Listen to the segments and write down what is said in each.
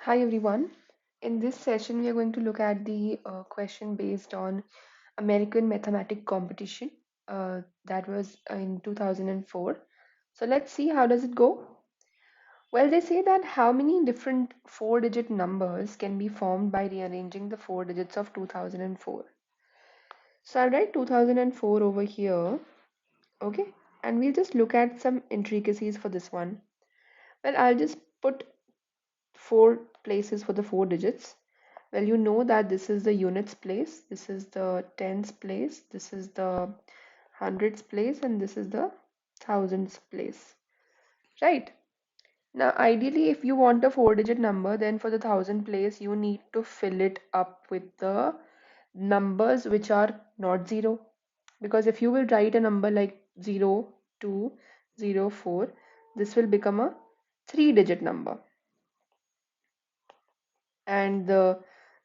Hi everyone. In this session, we are going to look at the question based on American mathematic competition that was in 2004. So let's see how does it go. Well, they say that how many different four-digit numbers can be formed by rearranging the four digits of 2004. So I'll write 2004 over here, okay? And we'll just look at some intricacies for this one. Well, I'll just put four places for the four digits. Well, you know that this is the units place, this is the tens place, this is the hundreds place, and this is the thousands place, right? Now, ideally, if you want a four-digit number, then for the thousand place, you need to fill it up with the numbers which are not zero. Because if you will write a number like 0, 2, 0, 4, this will become a three-digit number. And the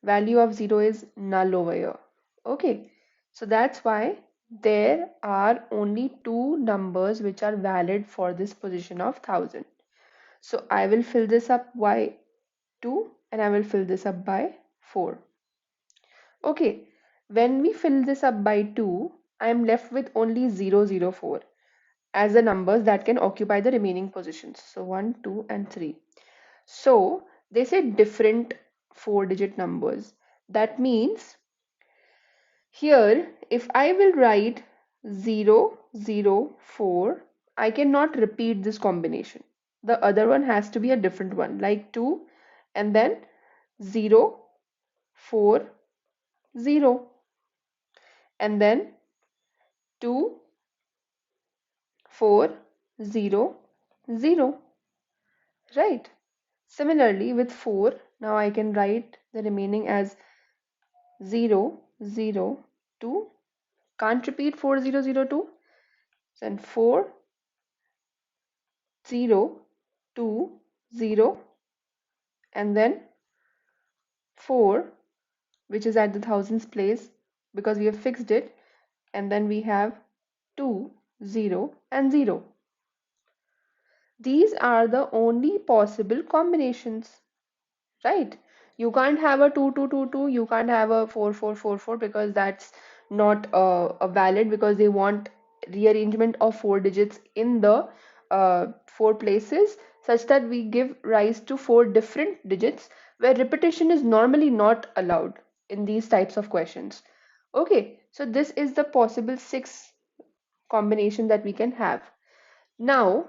value of 0 is null over here. Okay, so that's why there are only two numbers which are valid for this position of 1000. So I will fill this up by 2 and I will fill this up by 4. Okay, when we fill this up by 2, I am left with only 004 as the numbers that can occupy the remaining positions. So 1, 2 and 3. So they say different four-digit numbers. That means here, if I will write 004, I cannot repeat this combination. The other one has to be a different one, like 2 and then 040 and then 2400, right? Similarly, with 4, now I can write the remaining as 002. Can't repeat 4002. Then 4020 and then 4, which is at the thousands place because we have fixed it, and then we have 2, 0 and 0. These are the only possible combinations, right? You can't have a 2222, you can't have a 4444 because that's not a valid, because they want rearrangement of four digits in the four places such that we give rise to four different digits where repetition is normally not allowed in these types of questions. Okay, so this is the possible six combination that we can have. Now,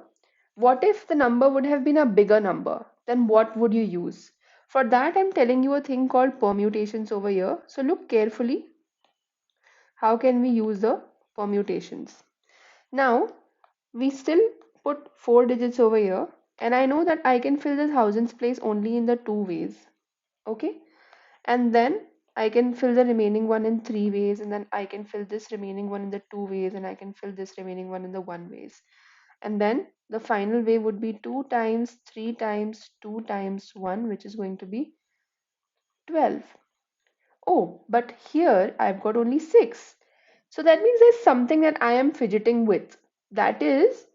what if the number would have been a bigger number? Then what would you use? For that, I'm telling you a thing called permutations over here. So look carefully. How can we use the permutations? Now, we still put four digits over here, and I know that I can fill the thousands place only in the two ways. Okay, and then I can fill the remaining one in three ways, and then I can fill this remaining one in the two ways, and I can fill this remaining one in the one ways. And then the final way would be 2 times 3 times 2 times 1, which is going to be 12. Oh, but here I've got only 6. So that means there's something that I am fidgeting with. That is,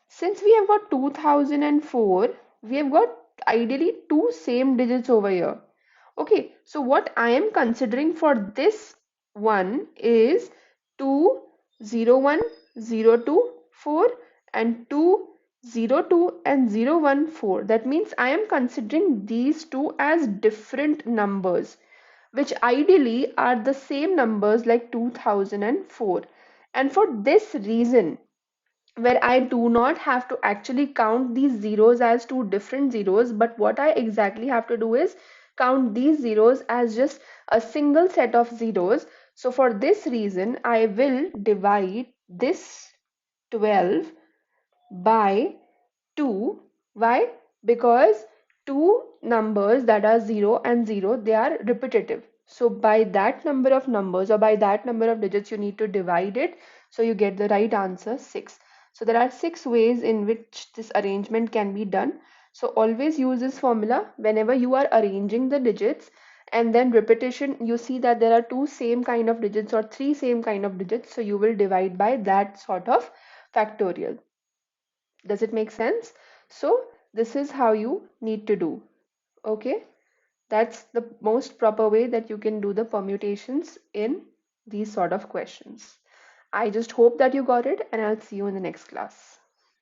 since we have got 2004, we have got ideally two same digits over here. Okay, so what I am considering for this one is 201,024 and 202 and 014. That means I am considering these two as different numbers, which ideally are the same numbers like 2004. And for this reason, where I do not have to actually count these zeros as two different zeros, but what I exactly have to do is count these zeros as just a single set of zeros. So for this reason, I will divide this 12 by 2. Why? Because two numbers that are 0 and 0, they are repetitive. So by that number of numbers or by that number of digits, you need to divide it. So you get the right answer 6. So there are 6 ways in which this arrangement can be done. So always use this formula whenever you are arranging the digits, and then repetition, you see that there are two same kind of digits or three same kind of digits. So you will divide by that sort of factorial. Does it make sense? So this is how you need to do. Okay, that's the most proper way that you can do the permutations in these sort of questions. I just hope that you got it, and I'll see you in the next class.